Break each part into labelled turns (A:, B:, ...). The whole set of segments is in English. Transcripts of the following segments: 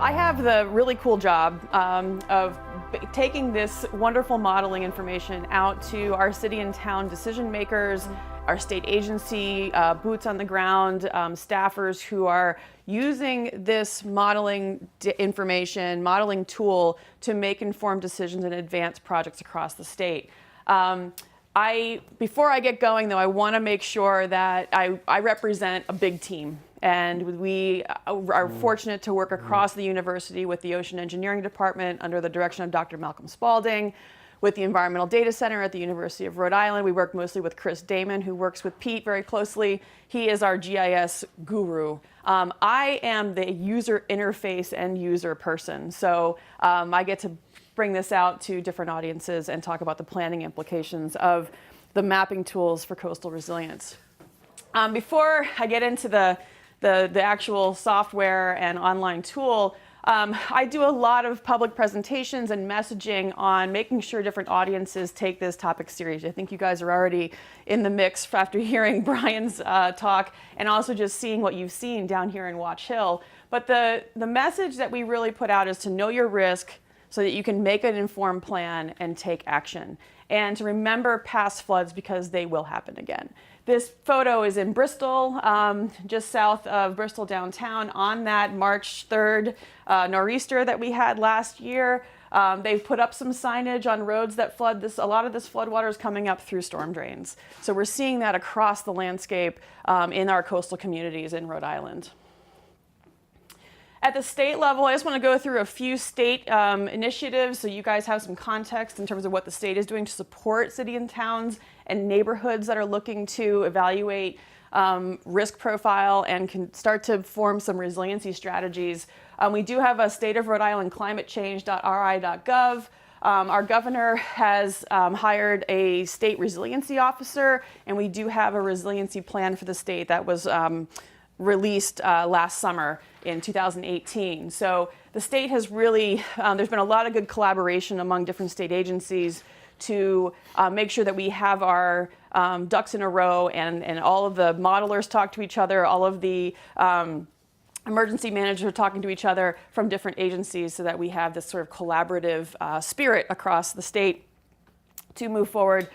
A: I have the really cool job of taking this wonderful modeling information out to our city and town decision makers, our state agency, boots on the ground, staffers who are using this modeling information, modeling tool to make informed decisions and advance projects across the state. Before I get going though, I want to make sure that I represent a big team. And we are fortunate to work across the university with the Ocean Engineering Department under the direction of Dr. Malcolm Spaulding, with the Environmental Data Center at the University of Rhode Island. We work mostly with Chris Damon, who works with Pete very closely. He is our GIS guru. I am the user interface and user person. So I get to bring this out to different audiences and talk about the planning implications of the mapping tools for coastal resilience. Before I get into the actual software and online tool, I do a lot of public presentations and messaging on making sure different audiences take this topic seriously. I think you guys are already in the mix after hearing Brian's talk and also just seeing what you've seen down here in Watch Hill. But the message that we really put out is to know your risk so that you can make an informed plan and take action. And to remember past floods because they will happen again. This photo is in Bristol, just south of Bristol downtown, on that March 3rd nor'easter that we had last year. They've put up some signage on roads that flood. A lot of this flood water is coming up through storm drains. So we're seeing that across the landscape in our coastal communities in Rhode Island. At the state level, I just want to go through a few state initiatives so you guys have some context in terms of what the state is doing to support city and towns and neighborhoods that are looking to evaluate risk profile and can start to form some resiliency strategies. We do have a State of Rhode Island climatechange.ri.gov. Our governor has hired a state resiliency officer, and we do have a resiliency plan for the state that was released last summer in 2018. So the state has really, there's been a lot of good collaboration among different state agencies to make sure that we have our ducks in a row and all of the modelers talk to each other, all of the emergency managers are talking to each other from different agencies so that we have this sort of collaborative spirit across the state to move forward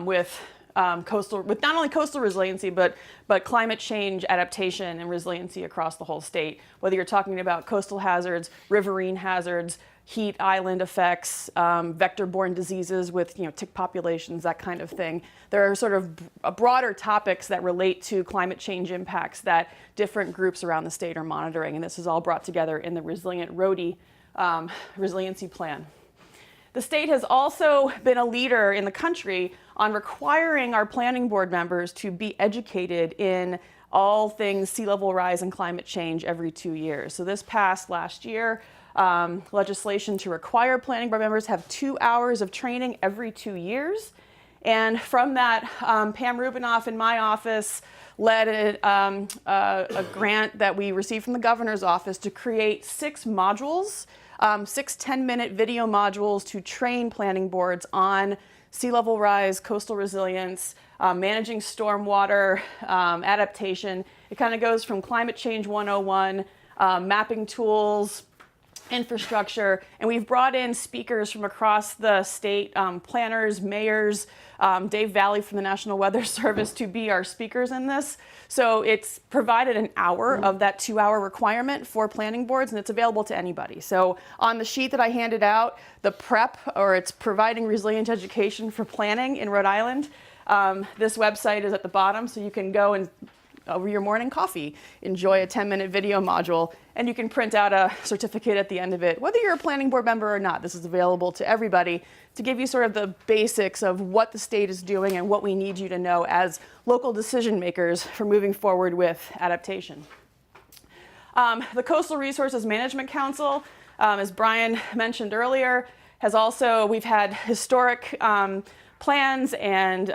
A: with not only coastal resiliency, but climate change adaptation and resiliency across the whole state. Whether you're talking about coastal hazards, riverine hazards, heat island effects, vector-borne diseases with tick populations, that kind of thing. There are sort of broader topics that relate to climate change impacts that different groups around the state are monitoring, and this is all brought together in the Resilient Rhode resiliency plan. The state has also been a leader in the country on requiring our planning board members to be educated in all things sea level rise and climate change every 2 years. So this passed last year, legislation to require planning board members have 2 hours of training every 2 years. And from that, Pam Rubinoff in my office led a grant that we received from the governor's office to create 6 modules, 6 10-minute video modules to train planning boards on sea level rise, coastal resilience, managing stormwater, adaptation. It kind of goes from climate change 101, mapping tools, infrastructure, and we've brought in speakers from across the state, planners, mayors, Dave Valley from the National Weather Service to be our speakers in this. So it's provided an hour of that 2-hour requirement for planning boards, and it's available to anybody. So on the sheet that I handed out, the PREP, or it's Providing Resilient Education for Planning in Rhode Island, this website is at the bottom, so you can go and over your morning coffee, enjoy a 10-minute video module, and you can print out a certificate at the end of it, whether you're a planning board member or not. This is available to everybody to give you sort of the basics of what the state is doing and what we need you to know as local decision makers for moving forward with adaptation. The Coastal Resources Management Council, as Brian mentioned earlier, has also, we've had historic plans and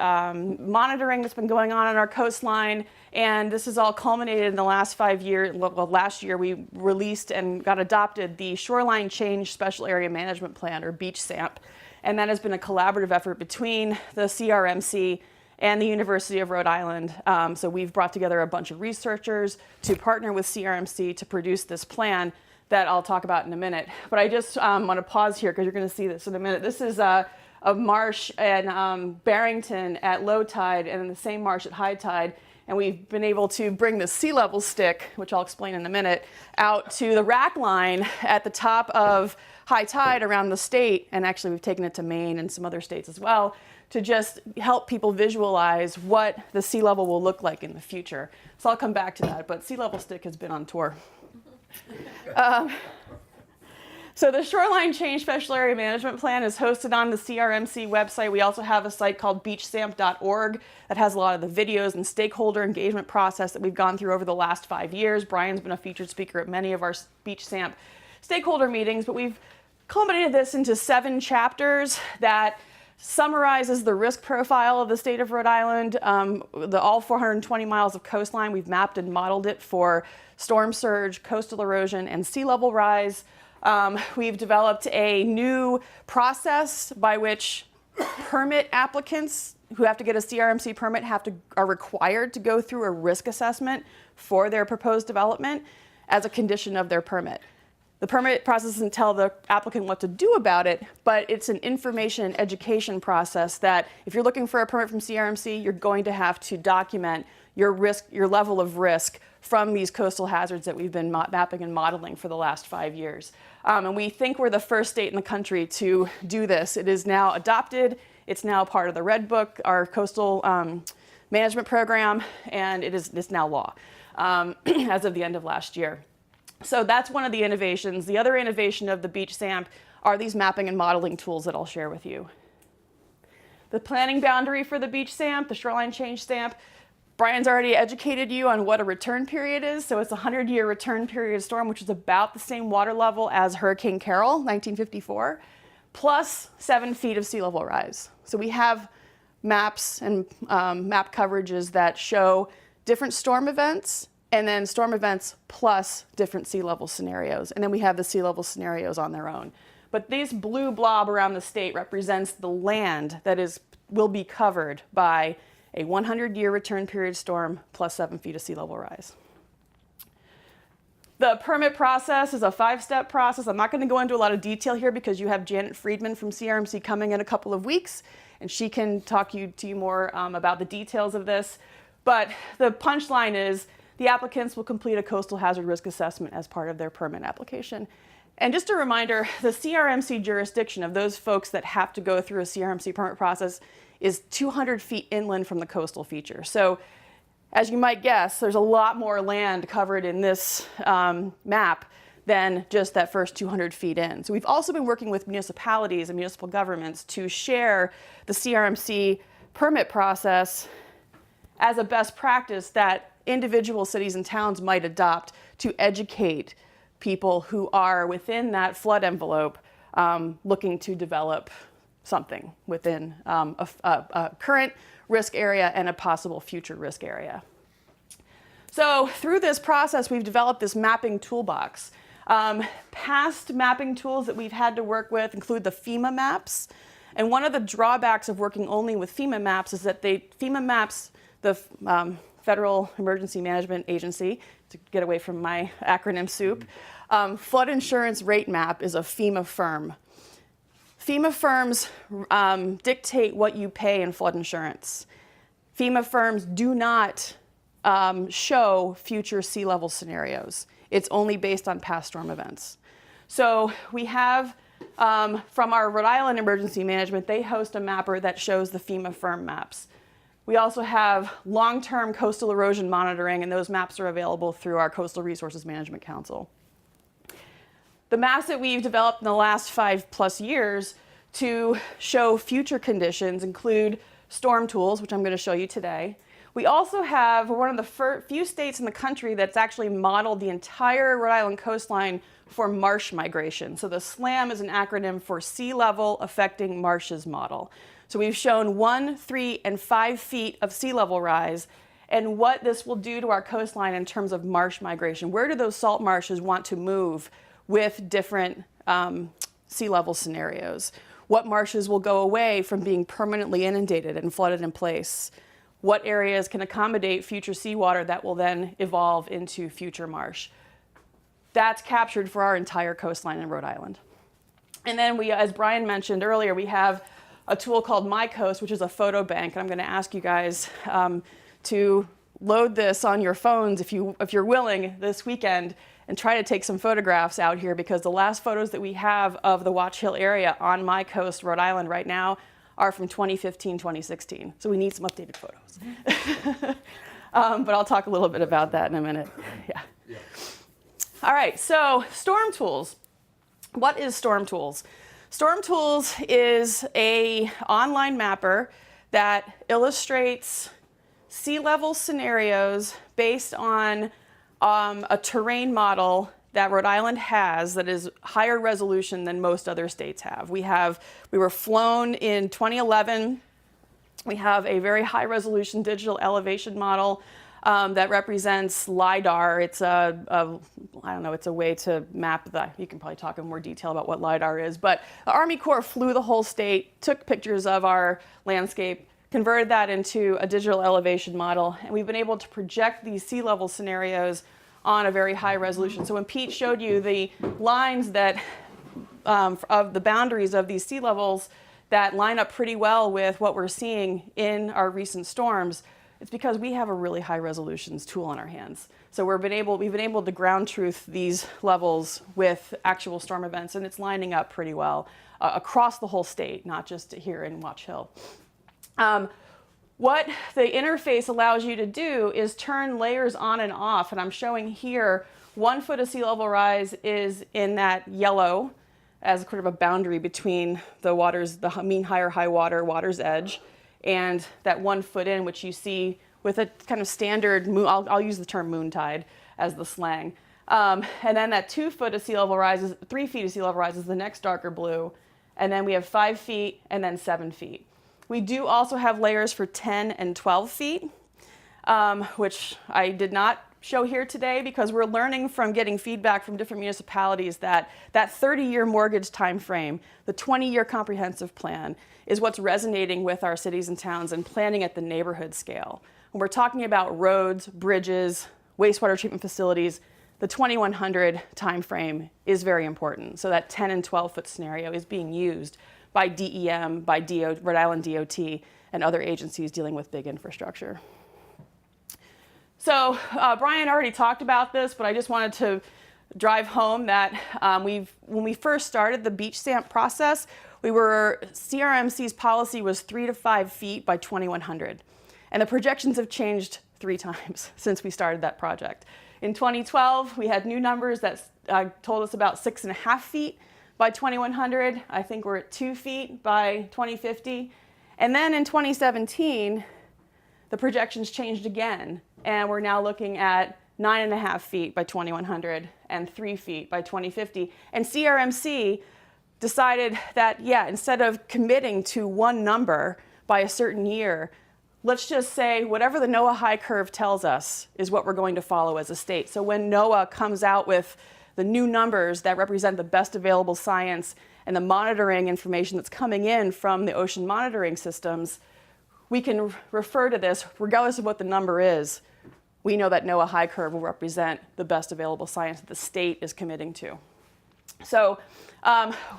A: monitoring that's been going on our coastline. And this is all culminated in the last 5 years. Well, last year we released and got adopted the Shoreline Change Special Area Management Plan, or Beach SAMP. And that has been a collaborative effort between the CRMC and the University of Rhode Island. So we've brought together a bunch of researchers to partner with CRMC to produce this plan that I'll talk about in a minute. But I just want to pause here because you're going to see this in a minute. This is a marsh in Barrington at low tide and in the same marsh at high tide. And we've been able to bring the sea level stick, which I'll explain in a minute, out to the rack line at the top of high tide around the state. And actually we've taken it to Maine and some other states as well, to just help people visualize what the sea level will look like in the future. So I'll come back to that, but Sea Level Stick has been on tour. So the Shoreline Change Special Area Management Plan is hosted on the CRMC website. We also have a site called beachsamp.org that has a lot of the videos and stakeholder engagement process that we've gone through over the last 5 years. Brian's been a featured speaker at many of our Beach Samp stakeholder meetings, but we've culminated this into 7 chapters that summarizes the risk profile of the state of Rhode Island, all 420 miles of coastline. We've mapped and modeled it for storm surge, coastal erosion, and sea level rise. We've developed a new process by which permit applicants who have to get a CRMC permit are required to go through a risk assessment for their proposed development as a condition of their permit. The permit process doesn't tell the applicant what to do about it, but it's an information and education process that if you're looking for a permit from CRMC, you're going to have to document your risk, your level of risk from these coastal hazards that we've been mapping and modeling for the last 5 years. And we think we're the first state in the country to do this. It is now adopted. It's now part of the Red Book, our coastal management program, and it's now law as of the end of last year. So that's one of the innovations. The other innovation of the Beach Samp are these mapping and modeling tools that I'll share with you. The planning boundary for the Beach Samp, the Shoreline Change Stamp, Brian's already educated you on what a return period is. So it's a 100-year return period storm, which is about the same water level as Hurricane Carol, 1954, plus 7 feet of sea level rise. So we have maps and map coverages that show different storm events, and then storm events plus different sea level scenarios. And then we have the sea level scenarios on their own. But this blue blob around the state represents the land that will be covered by a 100-year return period storm plus 7 feet of sea level rise. The permit process is a 5-step process. I'm not going to go into a lot of detail here because you have Janet Friedman from CRMC coming in a couple of weeks, and she can talk to you more about the details of this. But the punchline is the applicants will complete a coastal hazard risk assessment as part of their permit application. And just a reminder, the CRMC jurisdiction of those folks that have to go through a CRMC permit process is 200 feet inland from the coastal feature. So as you might guess, there's a lot more land covered in this map than just that first 200 feet in. So we've also been working with municipalities and municipal governments to share the CRMC permit process as a best practice that individual cities and towns might adopt to educate people who are within that flood envelope looking to develop something within a current risk area and a possible future risk area. So through this process, we've developed this mapping toolbox. Past mapping tools that we've had to work with include the FEMA maps. And one of the drawbacks of working only with FEMA maps is that FEMA maps, the Federal Emergency Management Agency, to get away from my acronym soup, flood insurance rate map is a FEMA firm. FEMA firms dictate what you pay in flood insurance. FEMA firms do not show future sea level scenarios. It's only based on past storm events. So we have, from our Rhode Island Emergency Management, they host a mapper that shows the FEMA firm maps. We also have long-term coastal erosion monitoring, and those maps are available through our Coastal Resources Management Council. The maps that we've developed in the last 5+ years to show future conditions include STORMTOOLS, which I'm going to show you today. We also have, we're one of the few states in the country that's actually modeled the entire Rhode Island coastline for marsh migration. So the SLAM is an acronym for Sea Level Affecting Marshes Model. So we've shown 1, 3, and 5 feet of sea level rise and what this will do to our coastline in terms of marsh migration. Where do those salt marshes want to move with different sea level scenarios? What marshes will go away from being permanently inundated and flooded in place? What areas can accommodate future seawater that will then evolve into future marsh? that's captured for our entire coastline in Rhode Island. And then we, as Brian mentioned earlier, we have a tool called My Coast, which is a photo bank. And I'm going to ask you guys to load this on your phones if you're willing this weekend and try to take some photographs out here, because the last photos that we have of the Watch Hill area on My Coast, Rhode Island right now are from 2015, 2016. So we need some updated photos. But I'll talk a little bit about that in a minute. Yeah. All right, so storm tools. What is Storm Tools? Storm Tools is an online mapper that illustrates sea level scenarios based on a terrain model that Rhode Island has that is higher resolution than most other states have. We were flown in 2011. We have a very high resolution digital elevation model that represents LIDAR. It's I don't know, it's a way to map you can probably talk in more detail about what LIDAR is, but the Army Corps flew the whole state, took pictures of our landscape, converted that into a digital elevation model, and we've been able to project these sea level scenarios on a very high resolution. So when Pete showed you the lines that of the boundaries of these sea levels that line up pretty well with what we're seeing in our recent storms, it's because we have a really high resolution tool in our hands. So we've been able to ground truth these levels with actual storm events, and it's lining up pretty well across the whole state, not just here in Watch Hill. What the interface allows you to do is turn layers on and off, and I'm showing here 1 foot of sea level rise is in that yellow as sort of a boundary between the waters, the mean higher high water's edge, and that 1 foot in, which you see with a kind of standard, I'll use the term moon tide as the slang. And then that 2 foot of sea level rise, 3 feet of sea level rise is the next darker blue. And then we have 5 feet and then 7 feet. We do also have layers for 10 and 12 feet, which I did not show here today because we're learning from getting feedback from different municipalities that 30-year mortgage time frame, the 20-year comprehensive plan, is what's resonating with our cities and towns and planning at the neighborhood scale. When we're talking about roads, bridges, wastewater treatment facilities, the 2100 time frame is very important. So that 10 and 12 foot scenario is being used by DEM, by Rhode Island DOT, and other agencies dealing with big infrastructure. So Brian already talked about this, but I just wanted to drive home that when we first started the beach stamp process, CRMC's policy was 3 to 5 feet by 2100. And the projections have changed 3 times since we started that project. In 2012, we had new numbers that told us about 6.5 feet by 2100. I think we're at 2 feet by 2050. And then in 2017, the projections changed again, and we're now looking at 9.5 feet by 2100 and 3 feet by 2050. And CRMC decided that, yeah, instead of committing to one number by a certain year, let's just say whatever the NOAA high curve tells us is what we're going to follow as a state. So when NOAA comes out with the new numbers that represent the best available science and the monitoring information that's coming in from the ocean monitoring systems, we can refer to this regardless of what the number is. We know that NOAA high curve will represent the best available science that the state is committing to. So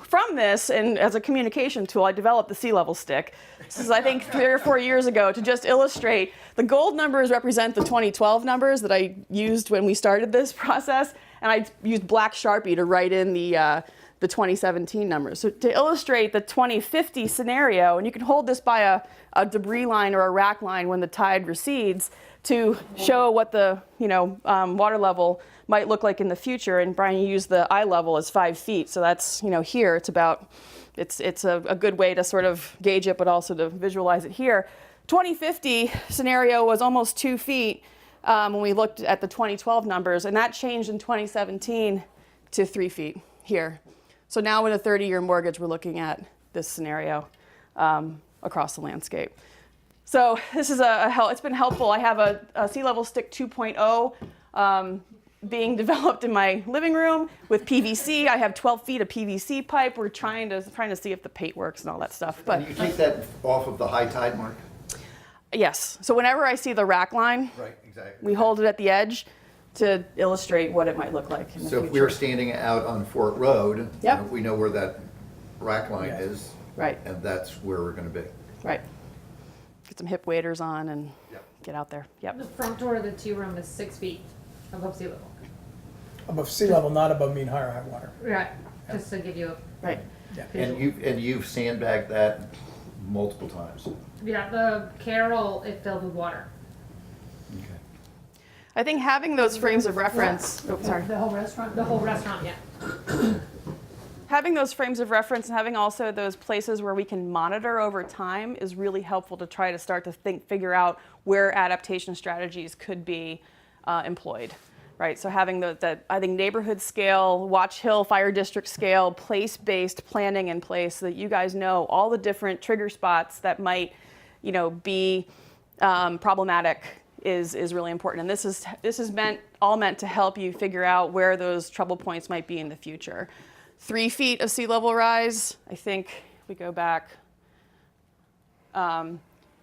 A: from this, and as a communication tool, I developed the sea level stick. This is, I think, 3 or 4 years ago to just illustrate. The gold numbers represent the 2012 numbers that I used when we started this process, and I used black Sharpie to write in the 2017 numbers. So to illustrate the 2050 scenario, and you can hold this by a debris line or a rack line when the tide recedes to show what the water level might look like in the future. And Brian, you used the eye level as 5 feet, so that's here it's about it's a good way to sort of gauge it, but also to visualize it here. 2050 scenario was almost 2 feet when we looked at the 2012 numbers, and that changed in 2017 to 3 feet here. So now with a 30-year mortgage, we're looking at this scenario across the landscape. So this is it's been helpful. I have a sea level stick 2.0 being developed in my living room with PVC. I have 12 feet of PVC pipe. We're trying to see if the paint works and all that stuff. But
B: and you take that off of the high tide mark?
A: Yes. So whenever I see the rack line,
B: right, exactly.
A: we hold it at the edge. to illustrate what it might look like in the
B: So
A: future.
B: if we were standing out on Fort Road,
A: Yep.
B: we know where that rack line
C: Yeah.
B: is.
A: Right.
B: And that's where we're gonna be.
A: Right. Get some hip waders on and
B: Yep.
A: get out there. Yep.
D: The front door of the 2-room is 6 feet above sea level.
C: Above sea level, not above mean high water.
D: Right. Just to give you a
A: Right.
B: And you've sandbagged that multiple times.
D: yeah, the Carol, it filled with water.
B: Okay.
A: I think having those frames of reference, oh, sorry.
D: The whole restaurant? The whole restaurant, yeah.
A: Having those frames of reference and having also those places where we can monitor over time is really helpful to try to start to figure out where adaptation strategies could be employed, right? So having the I think neighborhood scale, Watch Hill Fire District scale, place-based planning in place so that you guys know all the different trigger spots that might, be problematic is really important. And this is all meant to help you figure out where those trouble points might be in the future. 3 feet of sea level rise, I think we go back,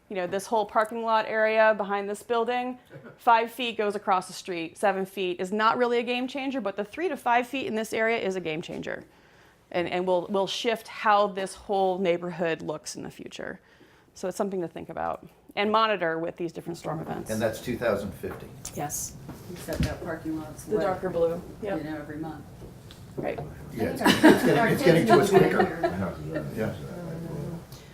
A: this whole parking lot area behind this building, 5 feet goes across the street, 7 feet is not really a game changer, but the 3 to 5 feet in this area is a game changer. And will shift how this whole neighborhood looks in the future. So it's something to think about and monitor with these different storm events.
B: And that's 2050.
A: Yes,
E: Except that parking lot's
A: the
E: wet,
A: darker blue. Yep.
E: every month.
A: Right.
B: Yeah, it's getting to us quicker. Yeah.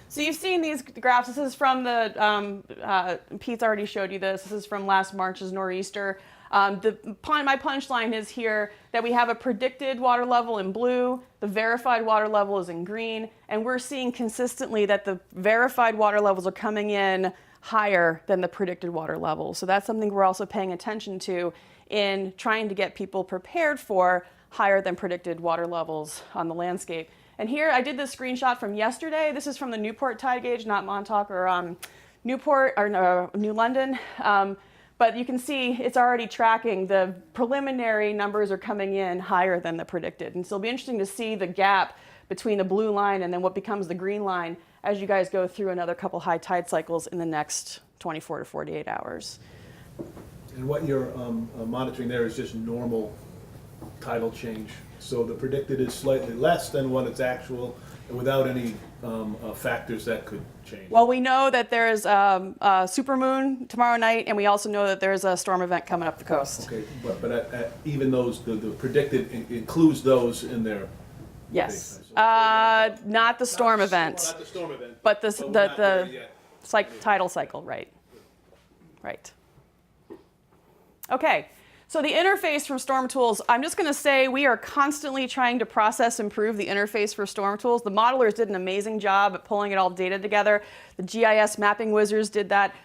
A: So you've seen these graphs. This is from the, Pete's already showed you this. This is from last March's nor'easter. My punchline is here that we have a predicted water level in blue, the verified water level is in green, and we're seeing consistently that the verified water levels are coming in higher than the predicted water level. So that's something we're also paying attention to in trying to get people prepared for higher than predicted water levels on the landscape. And here I did this screenshot from yesterday. This is from the Newport tide gauge, not Montauk or Newport or New London. But you can see it's already tracking. The preliminary numbers are coming in higher than the predicted. And so it'll be interesting to see the gap between the blue line and then what becomes the green line as you guys go through another couple high tide cycles in the next 24 to 48 hours.
F: And what you're monitoring there is just normal tidal change. So the predicted is slightly less than what it's actual, and without any factors that could change.
A: Well, we know that there's a supermoon tomorrow night, and we also know that there's a storm event coming up the coast.
F: Okay, but even those, the predicted includes those in there.
A: Yes.
F: Okay, so-
A: Not the storm event,
F: Not the storm event.
A: but
F: we're not there yet.
A: tidal cycle, right. Right. Okay. So the interface from STORMTOOLS, I'm just going to say we are constantly trying to process, improve the interface for STORMTOOLS. The modelers did an amazing job at pulling it all data together. The GIS mapping wizards did that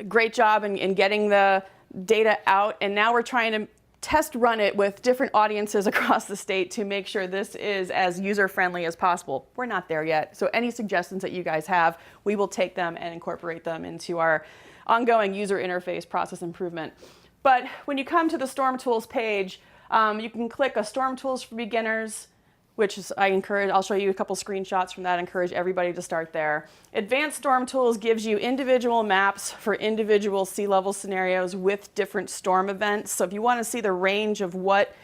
A: great job in getting the data out. And now we're trying to test run it with different audiences across the state to make sure this is as user-friendly as possible. We're not there yet. So any suggestions that you guys have, we will take them and incorporate them into our ongoing user interface process improvement. But when you come to the STORMTOOLS page, you can click a STORMTOOLS for Beginners, which is, I'll show you a couple screenshots from that, encourage everybody to start there. Advanced STORMTOOLS gives you individual maps for individual sea level scenarios with different storm events. So if you want to see the range of what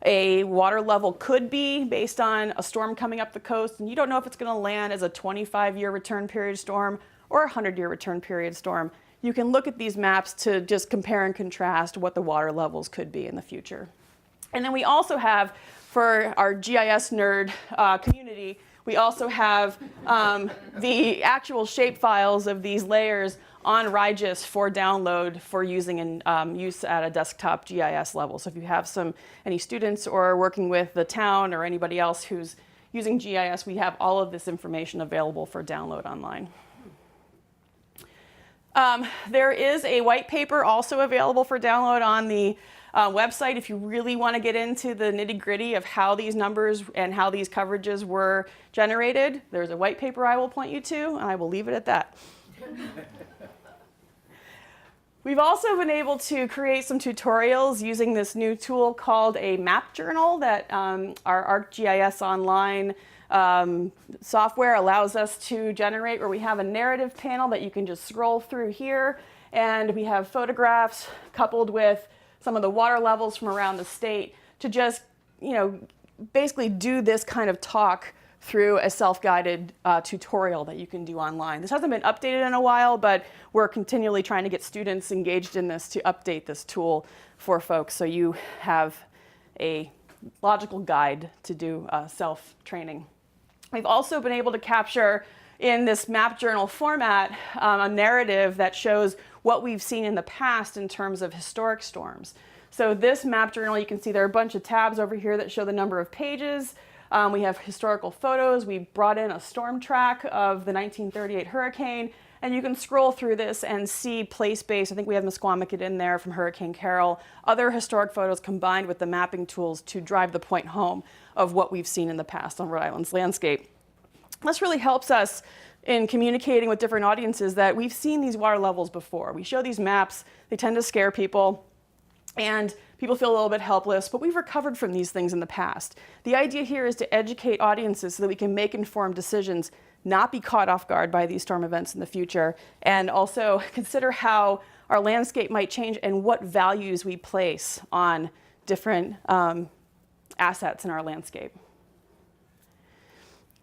A: a water level could be based on a storm coming up the coast, and you don't know if it's going to land as a 25-year return period storm or a 100-year return period storm, you can look at these maps to just compare and contrast what the water levels could be in the future. And then we also have, for our GIS nerd community, we also have the actual shape files of these layers on RIGIS for download for using in use at a desktop GIS level. So if you have any students or working with the town or anybody else who's using GIS, we have all of this information available for download online. There is a white paper also available for download on the website if you really want to get into the nitty-gritty of how these numbers and how these coverages were generated. There's a white paper I will point you to, and I will leave it at that. We've also been able to create some tutorials using this new tool called a map journal that our ArcGIS Online software allows us to generate, where we have a narrative panel that you can just scroll through here, and we have photographs coupled with some of the water levels from around the state, to just, basically do this kind of talk through a self-guided tutorial that you can do online. This hasn't been updated in a while, but we're continually trying to get students engaged in this to update this tool for folks, so you have a logical guide to do self-training. We've also been able to capture in this map journal format a narrative that shows what we've seen in the past in terms of historic storms. So this map journal, you can see there are a bunch of tabs over here that show the number of pages. We have historical photos. We brought in a storm track of the 1938 hurricane, and you can scroll through this and see place-based. I think we have Misquamicut in there from Hurricane Carol. Other historic photos combined with the mapping tools to drive the point home of what we've seen in the past on Rhode Island's landscape. This really helps us in communicating with different audiences that we've seen these water levels before. We show these maps. They tend to scare people, and people feel a little bit helpless, but we've recovered from these things in the past. The idea here is to educate audiences so that we can make informed decisions, not be caught off guard by these storm events in the future, and also consider how our landscape might change and what values we place on different assets in our landscape.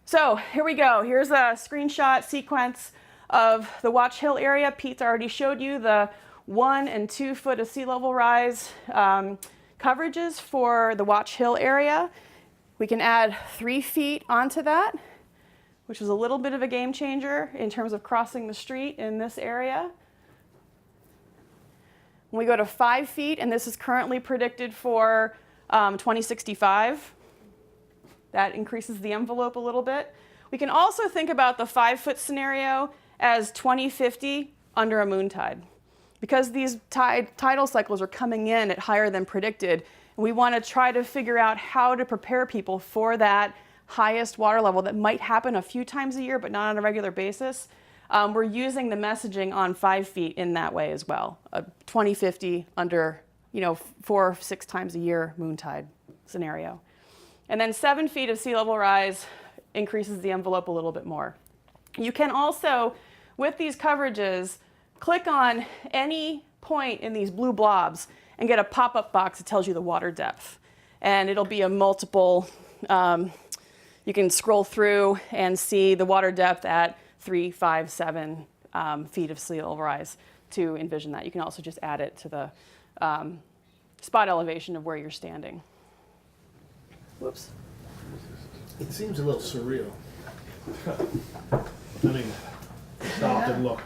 A: So here we go. Here's a screenshot sequence of the Watch Hill area. Pete's already showed you the 1 and 2 foot of sea level rise coverages for the Watch Hill area. We can add 3 feet onto that, which is a little bit of a game changer in terms of crossing the street in this area. When we go to 5 feet, and this is currently predicted for 2065, that increases the envelope a little bit. We can also think about the 5 foot scenario as 2050 under a moon tide. Because these tidal cycles are coming in at higher than predicted, we want to try to figure out how to prepare people for that highest water level that might happen a few times a year, but not on a regular basis. We're using the messaging on 5 feet in that way as well. 2050 under, 4 or 6 times a year moon tide scenario. And then 7 feet of sea level rise increases the envelope a little bit more. You can also, with these coverages, click on any point in these blue blobs and get a pop-up box that tells you the water depth. And it'll be a multiple, you can scroll through and see the water depth at 3, 5, 7 feet of sea level rise to envision that. You can also just add it to the spot elevation of where you're standing. Whoops.
F: It seems a little surreal. I mean, stop and look.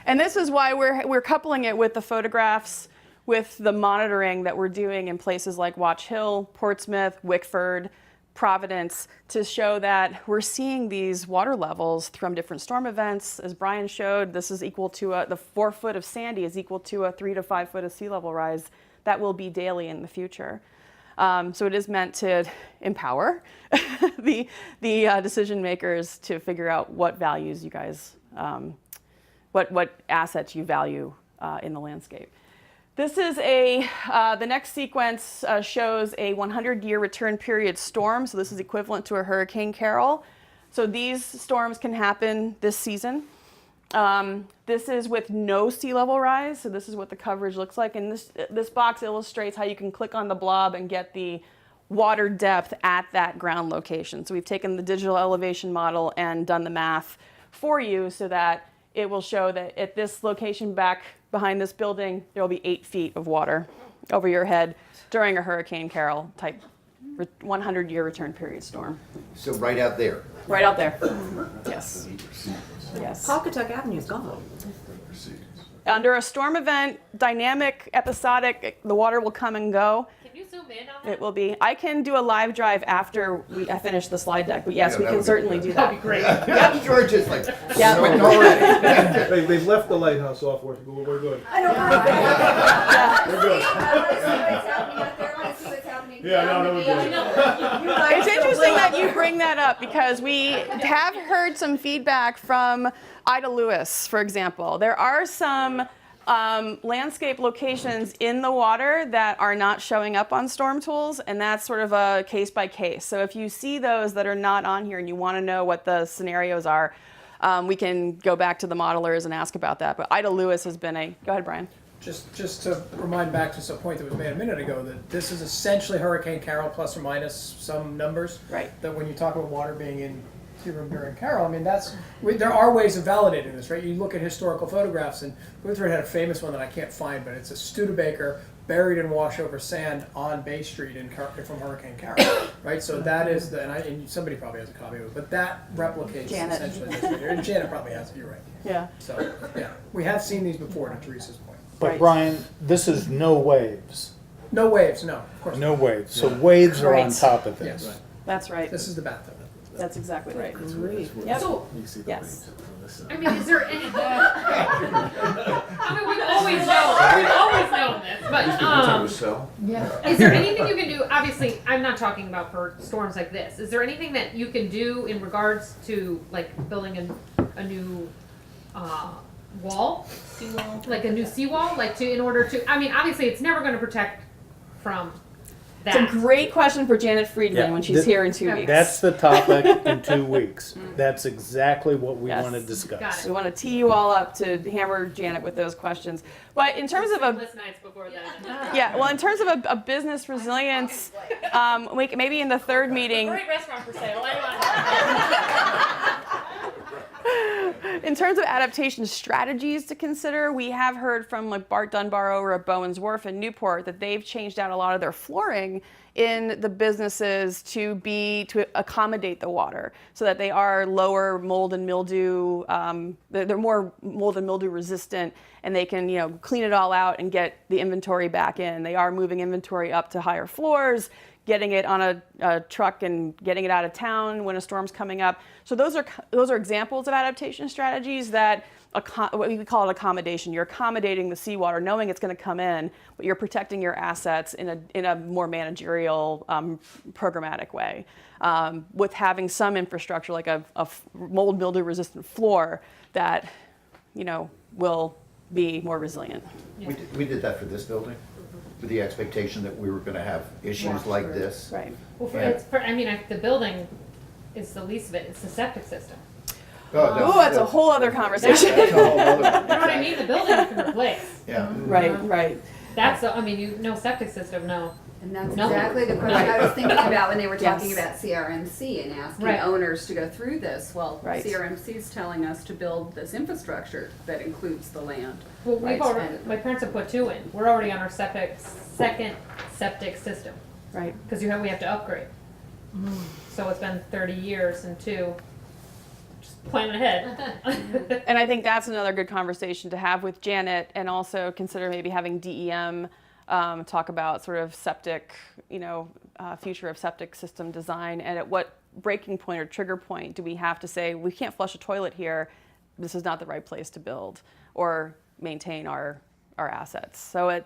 A: And this is why we're coupling it with the photographs, with the monitoring that we're doing in places like Watch Hill, Portsmouth, Wickford, Providence, to show that we're seeing these water levels from different storm events. As Brian showed, this is equal to the 4 foot of Sandy is equal to a 3 to 5 foot of sea level rise that will be daily in the future. So it is meant to empower the decision makers to figure out what values you guys, what assets you value in the landscape. This is the next sequence shows a 100-year return period storm. So this is equivalent to a Hurricane Carol. So these storms can happen this season. This is with no sea level rise. So this is what the coverage looks like. And this box illustrates how you can click on the blob and get the water depth at that ground location. So we've taken the digital elevation model and done the math for you so that it will show that at this location back behind this building, there will be 8 feet of water over your head during a Hurricane Carol type 100-year return period storm.
B: So right out there.
A: Right out there. Yes. Yes.
E: Pawcatuck Avenue's gone.
A: Under a storm event, dynamic, episodic, the water will come and go.
D: Can you zoom in on that?
A: It will be. I can do a live drive after I finish the slide deck, but yes,
B: Yeah,
A: we
B: that
A: can
B: would be
A: certainly
B: good.
A: do that.
D: That'd be great.
B: Yeah, George is like,
A: Yeah.
B: quitting already.
F: They've left the lighthouse off, we're good.
E: I don't know.
A: Yeah.
F: We're good.
E: I want to see what's happening out there. I want to see what's happening.
F: Yeah, no, we're good.
A: It's interesting that you bring that up because we have heard some feedback from Ida Lewis, for example. There are some landscape locations in the water that are not showing up on STORMTOOLS, and that's sort of a case by case. So if you see those that are not on here and you want to know what the scenarios are, we can go back to the modelers and ask about that. But Ida Lewis has been go ahead, Brian.
C: Just to remind back to some point that was made a minute ago, that this is essentially Hurricane Carol plus or minus some numbers.
A: Right.
C: That when you talk about water being in tea room during Carol, I mean, there are ways of validating this, right? You look at historical photographs, and Lutheran had a famous one that I can't find, but it's a Studebaker buried in washover sand on Bay Street from Hurricane Carol, right? So that is and somebody probably has a copy of it, but that replicates
A: Janet.
C: essentially this right here. And Janet probably has it, you're right.
A: Yeah.
C: So, yeah, we have seen these before, to Teresa's point.
G: But
A: Right.
G: Brian, this is no waves.
C: No waves, no, of course not.
G: No waves. So waves are on
A: Right.
G: top of this.
C: Yes,
A: That's right.
C: this is the bathtub.
A: That's exactly right.
F: Yep.
D: So,
F: You see the
A: Yes.
F: waves on this side.
D: I mean, is there any? I mean, we've always known this, but is there anything you can do? Obviously, I'm not talking about for storms like this. Is there anything that you can do in regards to like building a new wall, like a new seawall, like in order to? I mean, obviously, it's never going to protect from that.
A: It's a great question for Janet Friedman
G: Yeah,
A: when she's here in 2 weeks.
G: That's the topic in 2 weeks. That's exactly what we
A: Yes.
G: want to
D: Got
G: discuss.
A: We want to tee you all up to hammer Janet with those questions. But in terms of a
D: Sleepless nights before that.
A: yeah, well, in terms of a business resilience, maybe in the third meeting,
D: Great restaurant for sale.
A: in terms of adaptation strategies to consider, we have heard from like Bart Dunbar over at Bowen's Wharf in Newport that they've changed out a lot of their flooring in the businesses to accommodate the water, so that they are lower mold and mildew. They're more mold and mildew resistant, and they can clean it all out and get the inventory back in. They are moving inventory up to higher floors, getting it on a truck and getting it out of town when a storm's coming up. So those are examples of adaptation strategies that what we call it accommodation. You're accommodating the seawater, knowing it's going to come in, but you're protecting your assets in a more managerial, programmatic way, with having some infrastructure like a mold mildew resistant floor that will be more resilient.
B: We did that for this building, with the expectation that we were gonna have issues like this.
A: Right.
D: Well,
B: Yeah.
D: the building is the least of it. It's the septic system.
B: Oh,
A: Oh, that's a whole other conversation.
B: That's a whole other-
D: You know what I mean? The building you can replace.
B: Yeah.
A: Right.
D: That's no septic system, no.
E: And that's
D: No.
E: exactly the question I was thinking about when they were talking
A: Yes.
E: about CRMC and asking
D: Right.
E: owners to go through this. Well,
A: Right.
E: CRMC is telling us to build this infrastructure that includes the land.
D: Well,
A: Right.
D: my parents have put 2 in. We're already on our second septic system
A: Right.
D: because we have to upgrade. So it's been 30 years and 2. Just planning ahead.
A: And I think that's another good conversation to have with Janet, and also consider maybe having DEM talk about sort of septic, future of septic system design, and at what breaking point or trigger point do we have to say we can't flush a toilet here, this is not the right place to build or maintain our assets. So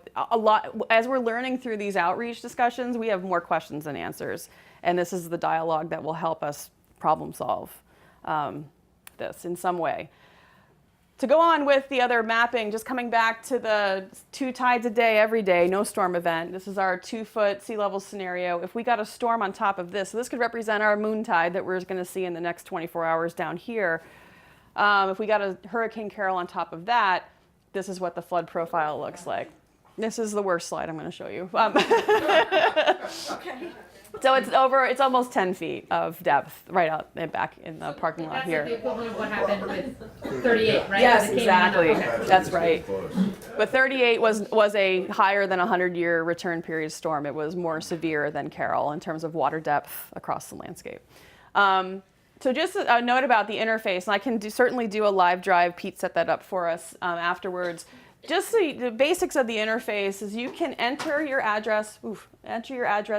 A: as we're learning through these outreach discussions, we have more questions than answers, and this is the dialogue that will help us problem solve this in some way. To go on with the other mapping, just coming back to the 2 tides a day, every day, no storm event. This is our 2-foot sea level scenario. If we got a storm on top of this, so this could represent our moon tide that we're going to see in the next 24 hours down here. If we got a Hurricane Carol on top of that, this is what the flood profile looks like. This is the worst slide I'm going to show you. So it's almost 10 feet of depth right out and back in the parking lot
D: That's
A: here.
D: like the equivalent of what happened with 38, right?
A: Yes,
D: When it came in.
A: exactly.
D: Okay.
A: That's right. But 38 was a higher than 100-year return period storm. It was more severe than Carol in terms of water depth across the landscape. So just a note about the interface, and I can certainly do a live drive. Pete set that up for us afterwards. Just the basics of the interface is you can enter your address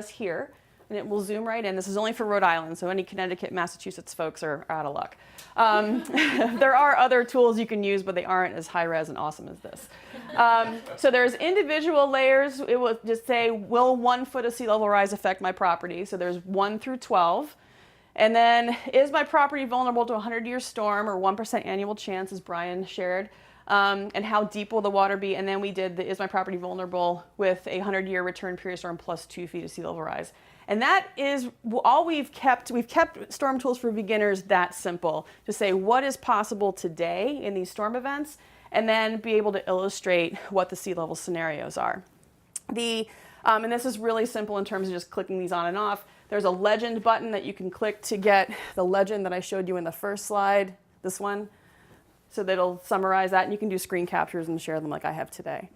A: here, and it will zoom right in. This is only for Rhode Island, so any Connecticut, Massachusetts folks are out of luck. There are other tools you can use, but they aren't as high-res and awesome as this. So there's individual layers. It will just say, will 1 foot of sea level rise affect my property? So there's 1 through 12. And then, is my property vulnerable to a 100-year storm or 1% annual chance, as Brian shared? And how deep will the water be? And then we did is my property vulnerable with a 100-year return period storm plus 2 feet of sea level rise. And that is all we've kept. We've kept Storm Tools for Beginners that simple, to say what is possible today in these storm events, and then be able to illustrate what the sea level scenarios are. And this is really simple in terms of just clicking these on and off. There's a legend button that you can click to get the legend that I showed you in the first slide, this one. So that'll summarize that, and you can do screen captures and share them like I have today.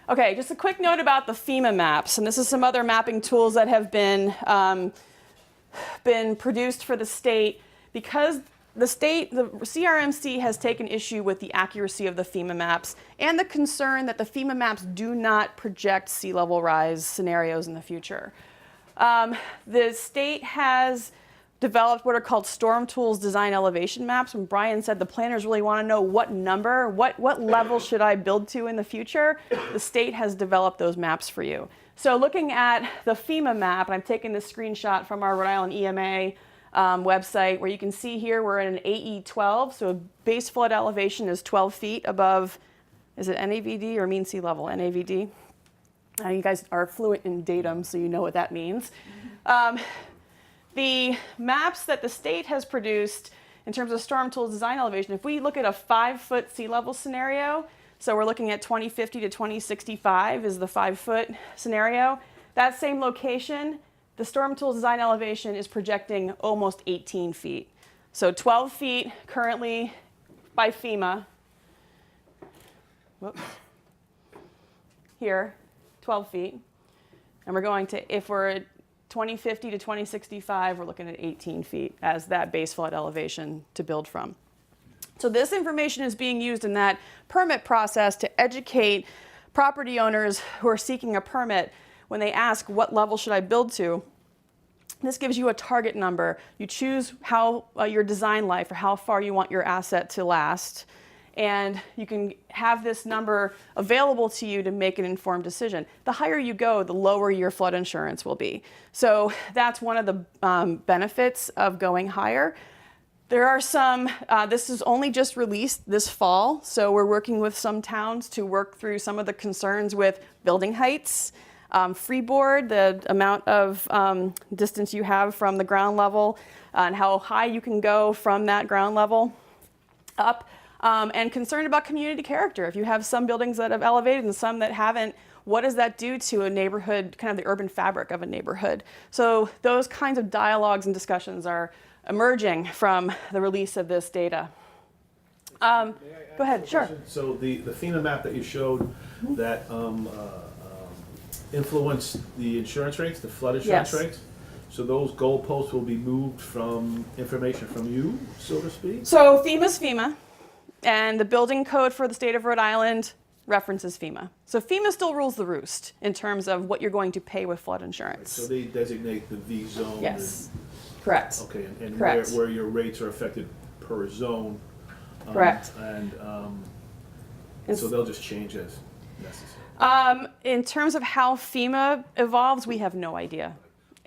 A: Okay, just a quick note about the FEMA maps, and this is some other mapping tools that have been produced for the state. Because the CRMC has taken issue with the accuracy of the FEMA maps and the concern that the FEMA maps do not project sea level rise scenarios in the future. The state has developed what are called STORMTOOLS design elevation maps. And Brian said the planners really want to know what number, what level should I build to in the future. The state has developed those maps for you. So looking at the FEMA map, and I'm taking this screenshot from our Rhode Island EMA website, where you can see here we're in an AE12, so base flood elevation is 12 feet above, is it NAVD or mean sea level? NAVD. You guys are fluent in datum, so you know what that means. The maps that the state has produced in terms of STORMTOOLS design elevation, if we look at a 5-foot sea level scenario, so we're looking at 2050 to 2065 is the 5-foot scenario. That same location, the STORMTOOLS design elevation is projecting almost 18 feet. So 12 feet currently by FEMA. Whoops. Here, 12 feet. And we're going to, if we're at 2050 to 2065, we're looking at 18 feet as that base flood elevation to build from. So this information is being used in that permit process to educate property owners who are seeking a permit when they ask, what level should I build to? This gives you a target number. You choose how your design life or how far you want your asset to last. And you can have this number available to you to make an informed decision. The higher you go, the lower your flood insurance will be. So that's one of the benefits of going higher. There are some, this is only just released this fall, so we're working with some towns to work through some of the concerns with building heights, freeboard, the amount of distance you have from the ground level, and how high you can go from that ground level up. And concerned about community character. If you have some buildings that have elevated and some that haven't, what does that do to a neighborhood, kind of the urban fabric of a neighborhood? So those kinds of dialogues and discussions are emerging from the release of this data. Go ahead, sure.
F: So the FEMA map that you showed that influenced the insurance rates, the flood insurance
A: Yes.
F: rates, so those goalposts will be moved from information from you, so to speak?
A: So FEMA's FEMA. And the building code for the state of Rhode Island references FEMA. So FEMA still rules the roost in terms of what you're going to pay with flood insurance.
F: So they designate the V zone?
A: Yes, correct.
F: Okay, and
A: Correct.
F: where your rates are affected per zone?
A: Correct.
F: And
A: It's-
F: so they'll just change as necessary?
A: In terms of how FEMA evolves, we have no idea.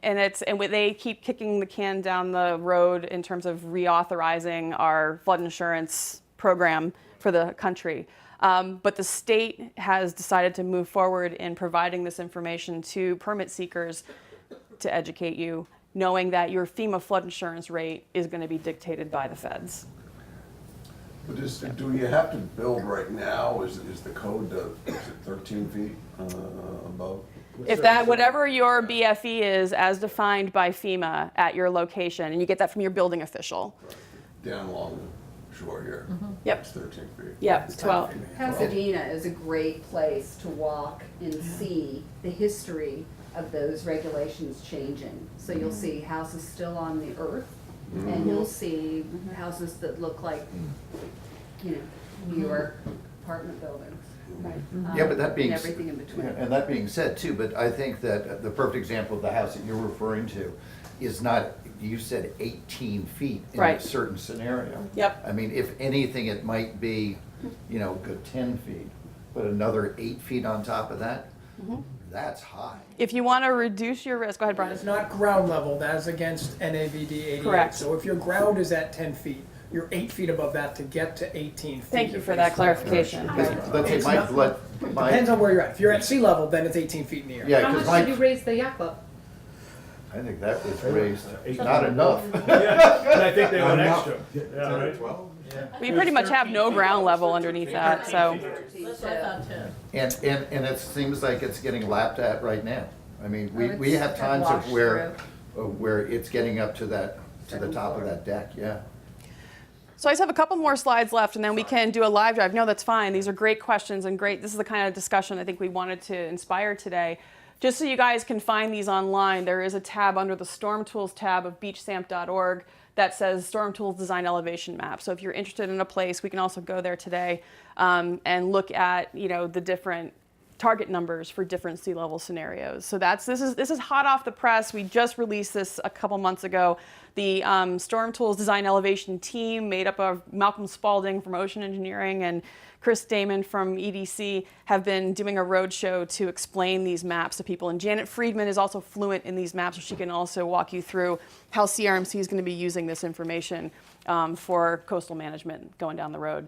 A: And they keep kicking the can down the road in terms of reauthorizing our flood insurance program for the country. But the state has decided to move forward in providing this information to permit seekers to educate you, knowing that your FEMA flood insurance rate is going to be dictated by the feds.
H: But do you have to build right now? Is the code, is it 13 feet above?
A: If that, whatever your BFE is as defined by FEMA at your location, and you get that from your building official.
H: Down along the shore here?
A: Yep.
H: It's 13 feet.
A: Yep, 12.
E: Pasadena is a great place to walk and see the history of those regulations changing. So you'll see houses still on the earth, and you'll see houses that look like, you know, New York apartment buildings.
B: Yeah, but that being,
E: And everything in between.
B: and that being said too, but I think that the perfect example of the house that you're referring to is not, you said 18 feet in a
A: Right.
B: certain scenario.
A: Yep.
B: I mean, if anything, it might be, you know, good 10 feet, but another 8 feet on top of that, that's high.
A: If you want to reduce your risk, go ahead, Brian.
C: It's not ground level, that's against NAVD 88.
A: Correct.
C: So if your ground is at 10 feet, you're 8 feet above that to get to 18 feet.
A: Thank you
C: of
A: for that
C: base flood.
A: clarification.
B: Let's say
C: It's
B: my,
C: not- Depends on where you're at. If you're at sea level, then it's 18 feet in the air.
B: yeah,
D: How
B: because
D: much did you
B: my,
D: raise the yacht club?
B: I think that was raised,
F: Eight.
B: not enough.
F: And I think they went
H: Enough.
F: extra. Yeah,
H: 10 or
F: right?
H: 12?
A: We pretty much have no ground level underneath that, so.
B: And it seems like it's getting lapped at right now. I mean, we have times of where it's getting up to the top of that deck, yeah.
A: So I just have a couple more slides left, and then we can do a live drive. No, that's fine. These are great questions and great. This is the kind of discussion I think we wanted to inspire today. Just so you guys can find these online, there is a tab under the Storm Tools tab of beachstamp.org that says Storm Tools Design Elevation Map. So if you're interested in a place, we can also go there today and look at the different target numbers for different sea level scenarios. So this is hot off the press. We just released this a couple months ago. The Storm Tools Design Elevation team, made up of Malcolm Spaulding from Ocean Engineering and Chris Damon from EDC, have been doing a roadshow to explain these maps to people. And Janet Friedman is also fluent in these maps, so she can also walk you through how CRMC is going to be using this information for coastal management going down the road.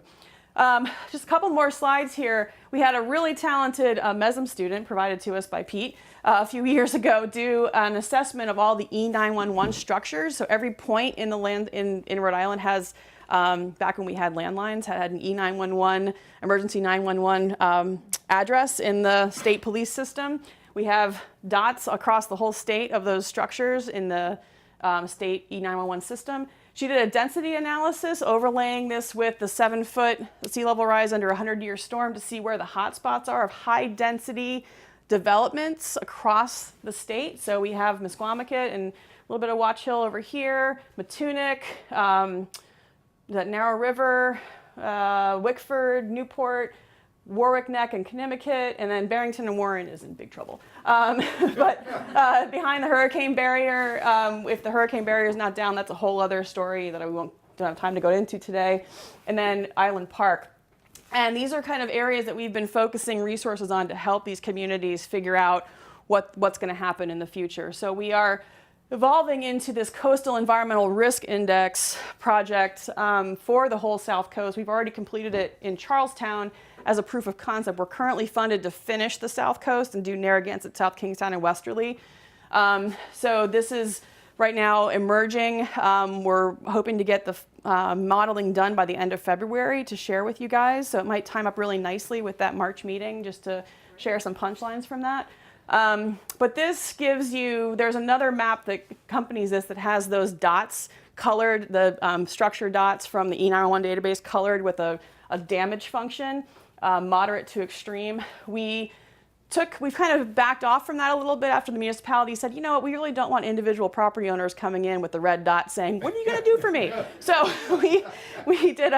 A: Just a couple more slides here. We had a really talented MESM student provided to us by Pete a few years ago do an assessment of all the E911 structures. So every point in the land in Rhode Island has, back when we had landlines, had an E911, emergency 911 address in the state police system. We have dots across the whole state of those structures in the state E911 system. She did a density analysis overlaying this with the 7-foot sea level rise under a 100-year storm to see where the hot spots are of high density developments across the state. So we have Misquamicut and a little bit of Watch Hill over here, Matunic, that Narrow River, Wickford, Newport, Warwick Neck and Connecticut, and then Barrington and Warren is in big trouble. But behind the hurricane barrier, if the hurricane barrier is not down, that's a whole other story that don't have time to go into today. And then Island Park. And these are kind of areas that we've been focusing resources on to help these communities figure out what's going to happen in the future. So we are evolving into this Coastal Environmental Risk Index project for the whole South Coast. We've already completed it in Charlestown as a proof of concept. We're currently funded to finish the South Coast and do Narragansett, South Kingstown, and Westerly. So this is right now emerging. We're hoping to get the modeling done by the end of February to share with you guys. So it might time up really nicely with that March meeting just to share some punchlines from that. But this gives you, there's another map that accompanies this that has those dots colored, the structure dots from the E911 database colored with a damage function, moderate to extreme. We've kind of backed off from that a little bit after the municipality said, you know what, we really don't want individual property owners coming in with the red dot saying, what are you going to do for me? So we did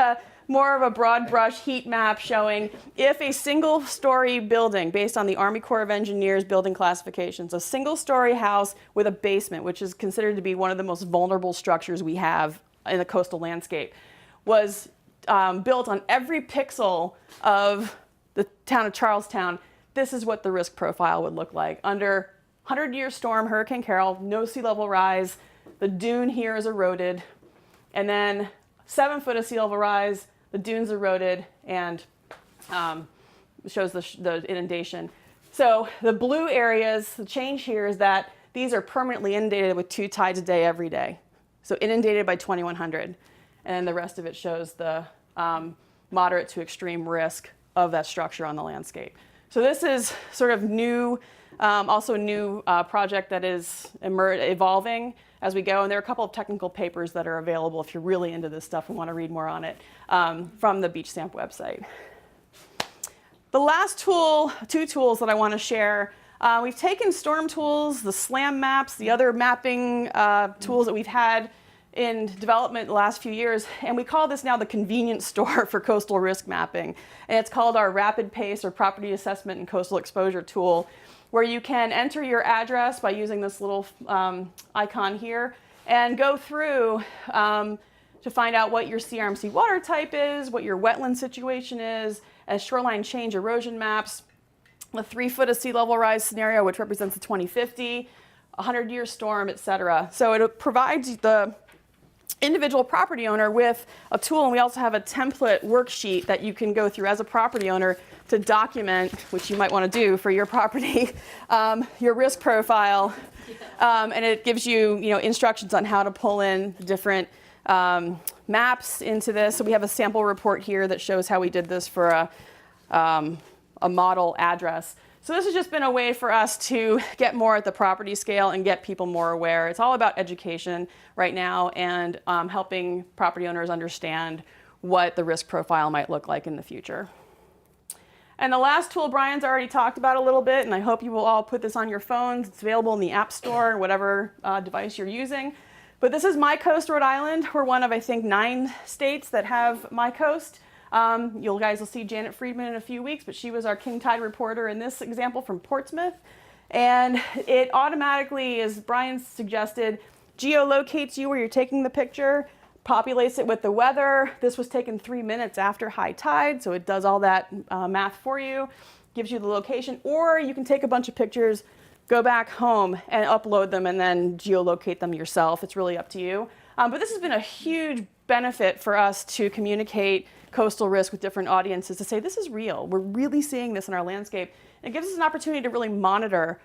A: more of a broad brush heat map showing if a single story building, based on the Army Corps of Engineers building classifications, a single story house with a basement, which is considered to be one of the most vulnerable structures we have in the coastal landscape, was built on every pixel of the town of Charlestown, this is what the risk profile would look like. Under 100-year storm, Hurricane Carol, no sea level rise, the dune here is eroded, and then 7 foot of sea level rise, the dune's eroded, and shows the inundation. So the blue areas, the change here is that these are permanently inundated with 2 tides a day every day. So inundated by 2100. And the rest of it shows the moderate to extreme risk of that structure on the landscape. So this is sort of new, also a new project that is evolving as we go. And there are a couple of technical papers that are available if you're really into this stuff and want to read more on it from the Beach Stamp website. The last two tools that I want to share, we've taken Storm Tools, the SLAM maps, the other mapping tools that we've had in development the last few years, and we call this now the convenience store for coastal risk mapping. And it's called our Rapid Pace or Property Assessment and Coastal Exposure tool, where you can enter your address by using this little icon here and go through to find out what your CRMC water type is, what your wetland situation is, as shoreline change erosion maps, the 3 foot of sea level rise scenario, which represents the 2050, 100-year storm, et cetera. So it provides the individual property owner with a tool, and we also have a template worksheet that you can go through as a property owner to document, which you might want to do for your property, your risk profile, and it gives you, instructions on how to pull in different maps into this. So we have a sample report here that shows how we did this for a model address. So this has just been a way for us to get more at the property scale and get people more aware. It's all about education right now and helping property owners understand what the risk profile might look like in the future. And the last tool Brian's already talked about a little bit, and I hope you will all put this on your phones. It's available in the App Store, whatever device you're using. But this is My Coast, Rhode Island. We're one of, I think, 9 states that have My Coast. You guys will see Janet Friedman in a few weeks, but she was our King Tide reporter in this example from Portsmouth. And it automatically, as Brian suggested, geolocates you where you're taking the picture, populates it with the weather. This was taken 3 minutes after high tide, so it does all that math for you, gives you the location, or you can take a bunch of pictures, go back home and upload them and then geolocate them yourself. It's really up to you. But this has been a huge benefit for us to communicate coastal risk with different audiences, to say this is real. We're really seeing this in our landscape. And it gives us an opportunity to really monitor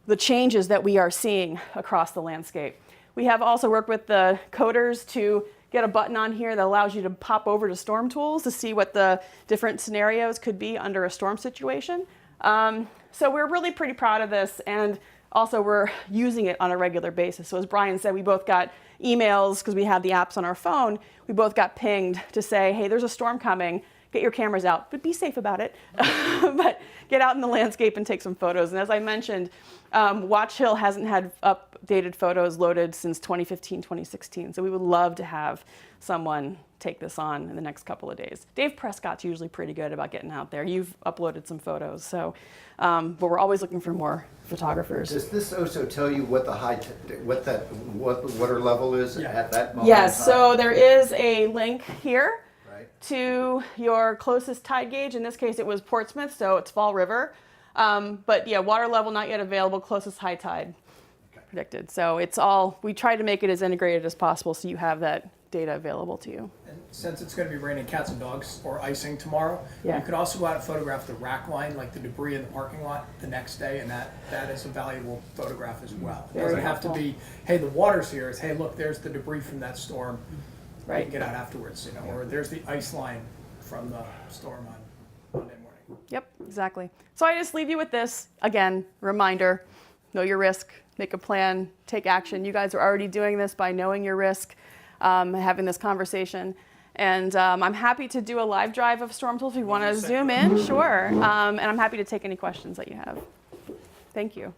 A: the changes that we are seeing across the landscape. We have also worked with the coders to get a button on here that allows you to pop over to STORMTOOLS to see what the different scenarios could be under a storm situation. So we're really pretty proud of this, and also we're using it on a regular basis. So as Brian said, we both got emails, because we have the apps on our phone, we both got pinged to say, hey, there's a storm coming, get your cameras out, but be safe about it. But get out in the landscape and take some photos. And as I mentioned, Watch Hill hasn't had updated photos loaded since 2015, 2016. So we would love to have someone take this on in the next couple of days. Dave Prescott's usually pretty good about getting out there. You've uploaded some photos, so but we're always looking for more photographers.
B: Does this also tell you what the what the water level is at that moment?
A: Yes,
B: in time?
A: so there is a link here
B: Right.
A: to your closest tide gauge. In this case, it was Portsmouth, so it's Fall River. But yeah, water level not yet available, closest high tide predicted. So it's all, we try to make it as integrated as possible so you have that data available to you.
C: And since it's going to be raining cats and dogs or icing tomorrow,
A: Yeah.
C: you could also go out and photograph the rack line, like the debris in the parking lot, the next day, and that is a valuable photograph as well. It
A: Very
C: doesn't have to
A: helpful.
C: be, hey, the water's here. It's, hey, look, there's the debris from that storm. You
A: Right.
C: can get out afterwards, you know, or there's the ice line from the storm on Monday morning.
A: Yep, exactly. So I just leave you with this, again, reminder, know your risk, make a plan, take action. You guys are already doing this by knowing your risk, having this conversation. And I'm happy to do a live drive of STORMTOOLS if you want to zoom in, sure. And I'm happy to take any questions that you have. Thank you.